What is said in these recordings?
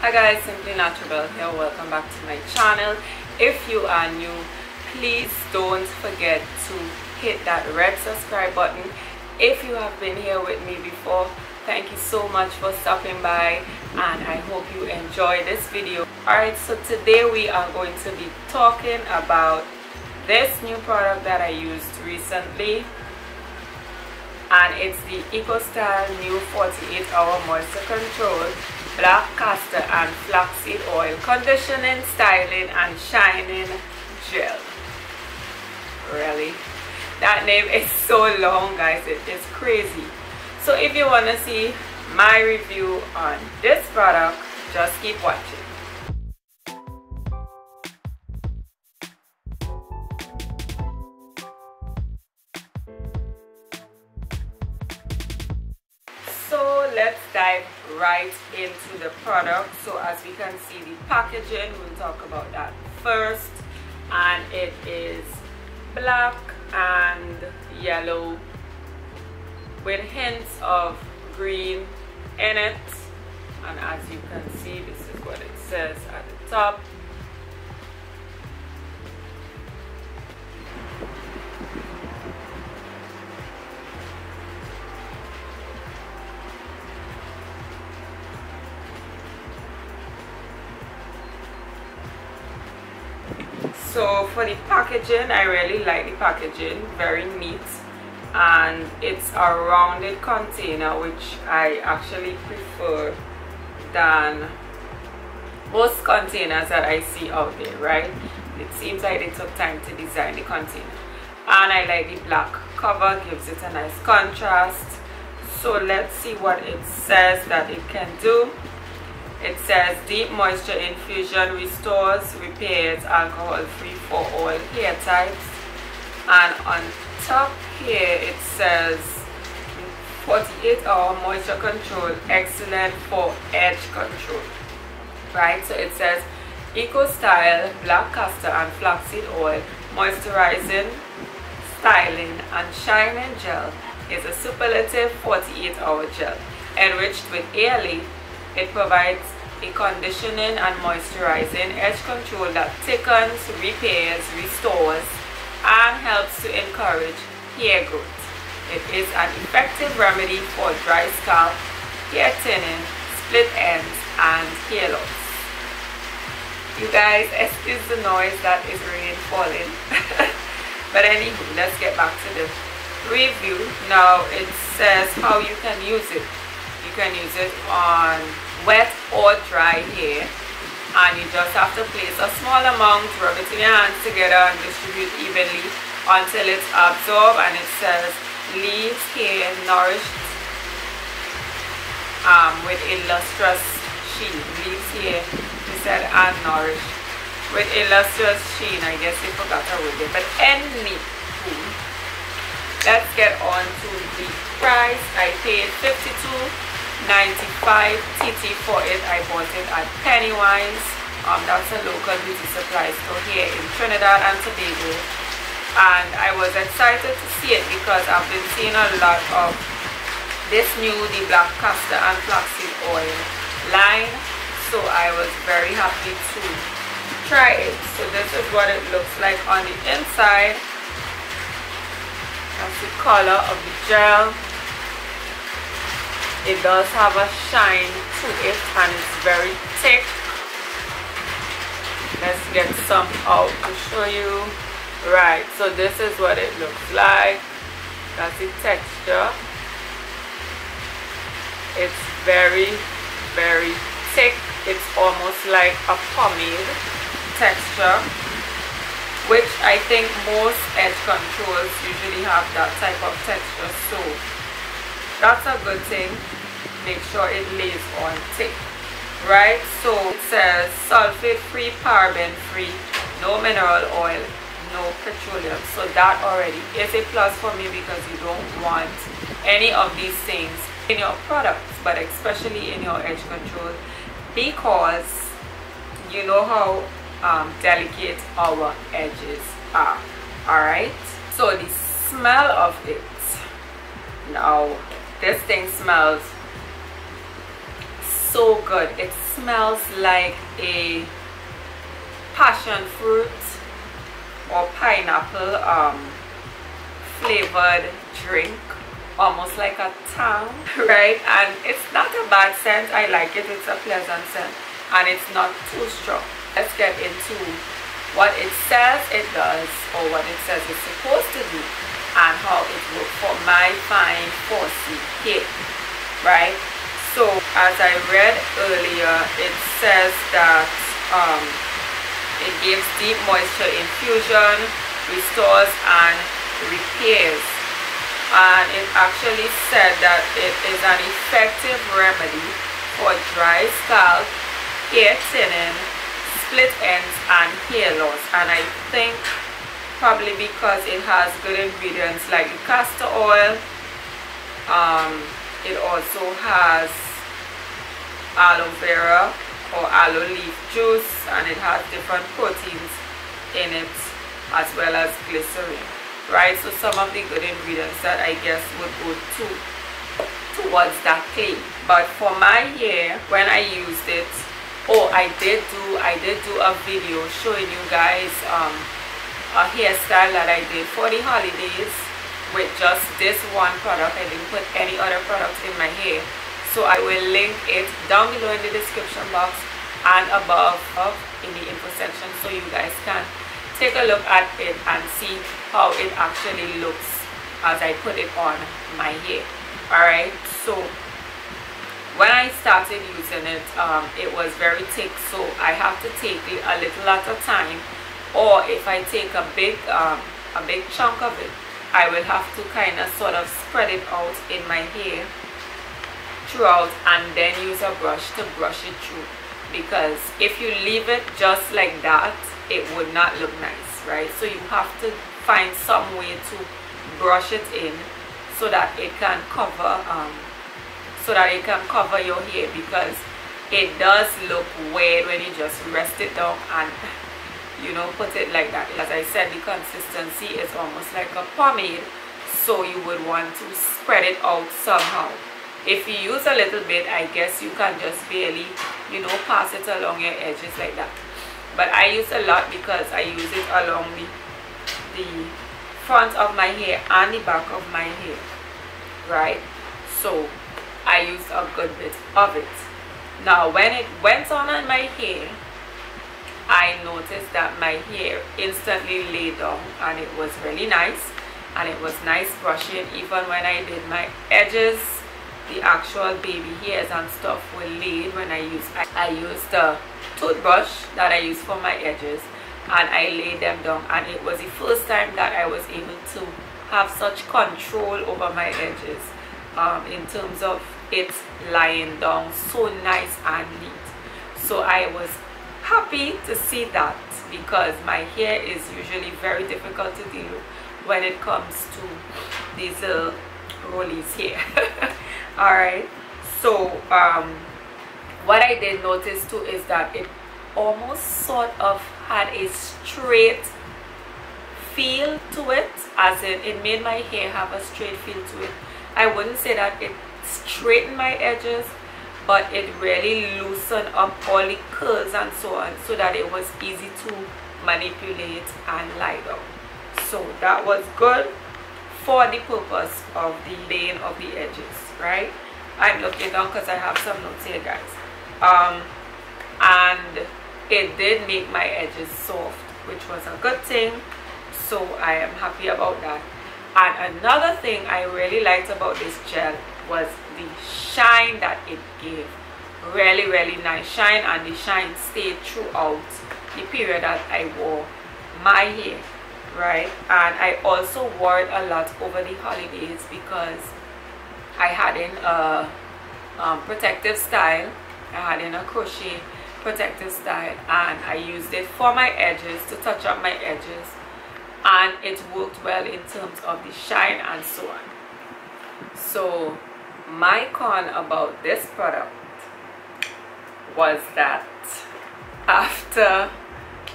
Hi guys, simply Naturabelle here. Welcome back to my channel. If you are new, please don't forget to hit that red subscribe button. If you have been here with me before, thank you so much for stopping by, and I hope you enjoy this video. Alright, so today we are going to be talking about this new product that I used recently, and it's the EcoStyle new 48-hour moisture control black castor and flaxseed oil conditioning, styling and shining gel. Really, that name is so long guys, it is crazy. So if you want to see my review on this product, just keep watching. So let's dive right into the product. So as we can see, the packaging, we'll talk about that first, and it is black and yellow with hints of green in it, and as you can see, this is what it says at the top. So for the packaging, I really like the packaging, very neat, and it's a rounded container, which I actually prefer than most containers that I see out there, right? It seems like they took time to design the container, and I like the black cover, gives it a nice contrast. So let's see what it says that it can do. It says deep moisture infusion restores, repairs, alcohol-free for all hair types. And on top here it says 48-hour moisture control, excellent for edge control. Right, so it says EcoStyle black castor and flaxseed oil moisturizing, styling and shining gel is a superlative 48-hour gel enriched with ALA. It provides a conditioning and moisturizing edge control that thickens, repairs, restores, and helps to encourage hair growth. It is an effective remedy for dry scalp, hair thinning, split ends, and hair loss. You guys, excuse the noise, that is rain falling. But anywho, let's get back to the review. Now it says how you can use it. You can use it on wet or dry hair, and you just have to place a small amount, rub it in your hands together and distribute evenly until it's absorbed. And it says leaves hair nourished with a lustrous sheen. Leaves hair, it said, and nourished with a lustrous sheen. I guess they forgot a word there, but anywho, let's get on to the price. I paid $52.95 TT for it. I bought it at Pennywise. That's a local beauty supply store here in Trinidad and Tobago, and I was excited to see it because I've been seeing a lot of this new, the black castor and flaxseed oil line, so I was very happy to try it. So this is what it looks like on the inside. That's the color of the gel. It does have a shine to it, and it's very thick. Let's get some out to show you. Right, so this is what it looks like. That's the texture. It's very, very thick. It's almost like a pomade texture, which I think most edge controls usually have that type of texture, so that's a good thing. Make sure it lays on thick, right? So it says sulfate free, paraben free, no mineral oil, no petroleum. So that already is a plus for me, because you don't want any of these things in your products, but especially in your edge control, because you know how delicate our edges are. Alright, so the smell of it, now this thing smells so good. It smells like a passion fruit or pineapple flavored drink, almost like a tang, right? And it's not a bad scent. I like it. It's a pleasant scent and it's not too strong. Let's get into what it says it does, or what it says it's supposed to do, and how it works for my fine 4C hair, right? So as I read earlier, it says that it gives deep moisture infusion, restores and repairs, and it actually said that it is an effective remedy for dry scalp, hair thinning, split ends and hair loss. And I think probably because it has good ingredients like the castor oil, it also has aloe vera or aloe leaf juice, and it has different proteins in it as well as glycerin, right? So some of the good ingredients that I guess would go towards that claim. But for my hair, when I used it, I did do a video showing you guys a hairstyle that I did for the holidays with just this one product. I didn't put any other products in my hair, so I will link it down below in the description box and above in the info section, so you guys can take a look at it and see how it actually looks as I put it on my hair. Alright, so when I started using it, it was very thick, so I have to take it a little at a time, or if I take a big chunk of it, I will have to kind of sort of spread it out in my hair throughout and then use a brush to brush it through, because if you leave it just like that, it would not look nice, right? So you have to find some way to brush it in so that it can cover your hair, because it does look weird when you just rest it down and put it like that. As I said, the consistency is almost like a pomade, so you would want to spread it out somehow. If you use a little bit, I guess you can just barely pass it along your edges like that. But I use a lot because I use it along the front of my hair and the back of my hair, right? So I used a good bit of it. Now when it went on my hair, I noticed that my hair instantly laid down, and it was really nice, and it was nice brushing. Even when I did my edges, the actual baby hairs and stuff were laid when I used the toothbrush that I use for my edges, and I laid them down, and it was the first time that I was able to have such control over my edges, in terms of it lying down so nice and neat. So I was happy to see that, because my hair is usually very difficult to deal with when it comes to these rollies here. Alright, so what I did notice too is that it almost sort of had a straight feel to it, as in it made my hair have a straight feel to it. I wouldn't say that it straightened my edges, but it really loosened up all the curls and so on, so that it was easy to manipulate and lie down. So that was good for the purpose of the laying of the edges, right? I'm looking down because I have some notes here, guys. And it did make my edges soft, which was a good thing, so I am happy about that. And another thing I really liked about this gel was the shine that it gave. Really, really nice shine, and the shine stayed throughout the period that I wore my hair, right? And I also wore it a lot over the holidays because I had in a protective style. I had in a crochet protective style, and I used it for my edges, to touch up my edges, and it worked well in terms of the shine and so on. So my con about this product was that after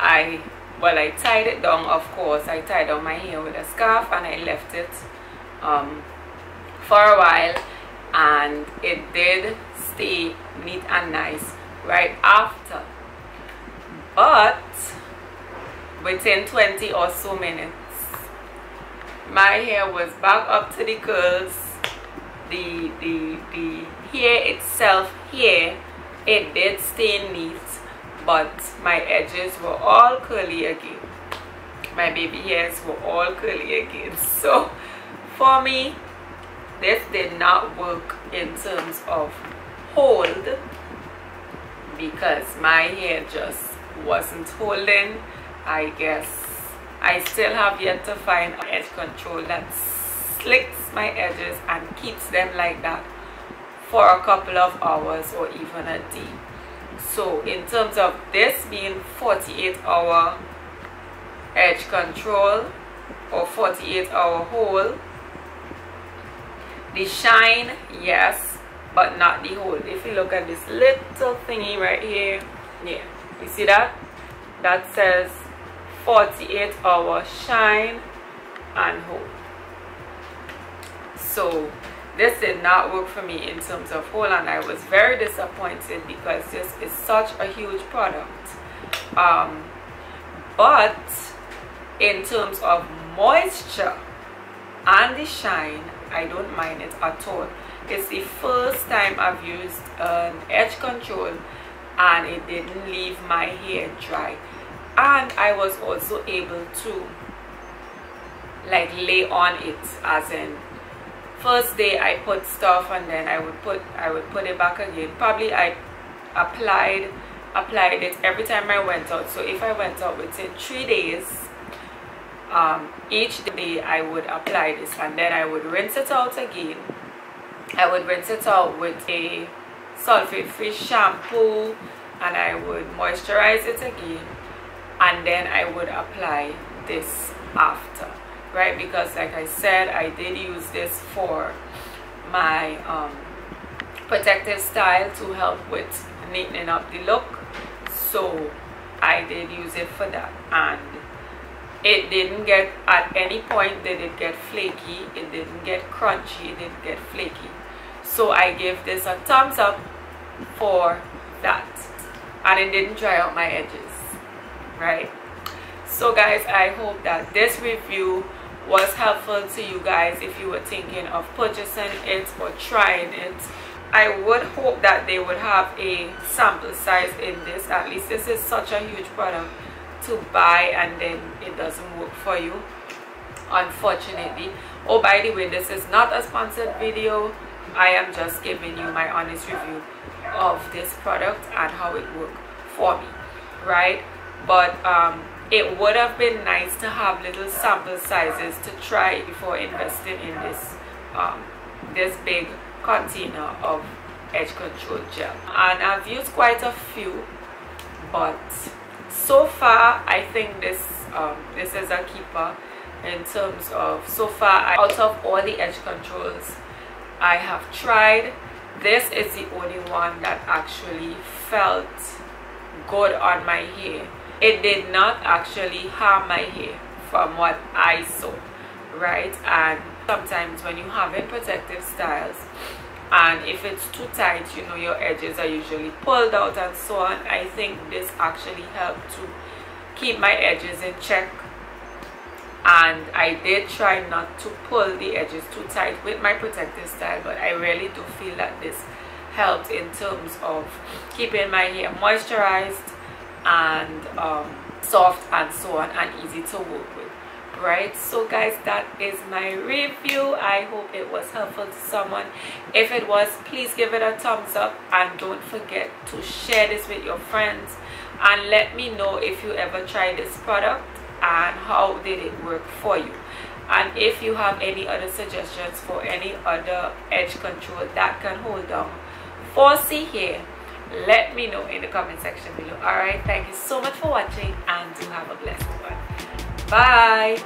I tied it down, of course I tied down my hair with a scarf, and I left it for a while, and it did stay neat and nice right after. But within 20 or so minutes, my hair was back up to the curls. The hair itself here, it did stay neat, but my edges were all curly again. My baby hairs were all curly again. So for me, this did not work in terms of hold, because my hair just wasn't holding. I guess I still have yet to find edge control that slicks my edges and keeps them like that for a couple of hours or even a day. So in terms of this being 48-hour edge control or 48-hour hold, the shine, yes, but not the hold. If you look at this little thingy right here, yeah, you see that? That says 48-hour shine and hold. So this did not work for me in terms of hold, and I was very disappointed because this is such a huge product. But in terms of moisture and the shine, I don't mind it at all. It's the first time I've used an edge control and it didn't leave my hair dry. And I was also able to like lay on it, as in first day I put stuff and then I would put it back again. Probably I applied it every time I went out. So if I went out within 3 days, each day I would apply this, and then I would rinse it out again. I would rinse it out with a sulfate-free shampoo, and I would moisturize it again, and then I would apply this after, right? Because like I said, I did use this for my protective style to help with neatening up the look. So I did use it for that, and it didn't get, at any point did it get flaky, it didn't get crunchy, it didn't get flaky. So I give this a thumbs up for that, and it didn't dry out my edges, right? So guys, I hope that this review was helpful to you guys if you were thinking of purchasing it or trying it. I would hope that they would have a sample size in this. At least this is such a huge product to buy and then it doesn't work for you, unfortunately. Oh, by the way, this is not a sponsored video. I am just giving you my honest review of this product and how it worked for me, right? But it would have been nice to have little sample sizes to try before investing in this this big container of edge control gel. And I've used quite a few, but so far I think this is a keeper in terms of, so far out of all the edge controls I have tried, this is the only one that actually felt good on my hair. It did not actually harm my hair from what I saw, right? And sometimes when you have in protective styles and if it's too tight, you know, your edges are usually pulled out and so on, I think this actually helped to keep my edges in check. And I did try not to pull the edges too tight with my protective style, but I really do feel that this helped in terms of keeping my hair moisturized and soft and so on, and easy to work with, right? So guys, that is my review. I hope it was helpful to someone. If it was, please give it a thumbs up, and don't forget to share this with your friends, and let me know if you ever tried this product and how did it work for you. And if you have any other suggestions for any other edge control that can hold down 4C hair, let me know in the comment section below. Alright, thank you so much for watching, and do have a blessed one. Bye.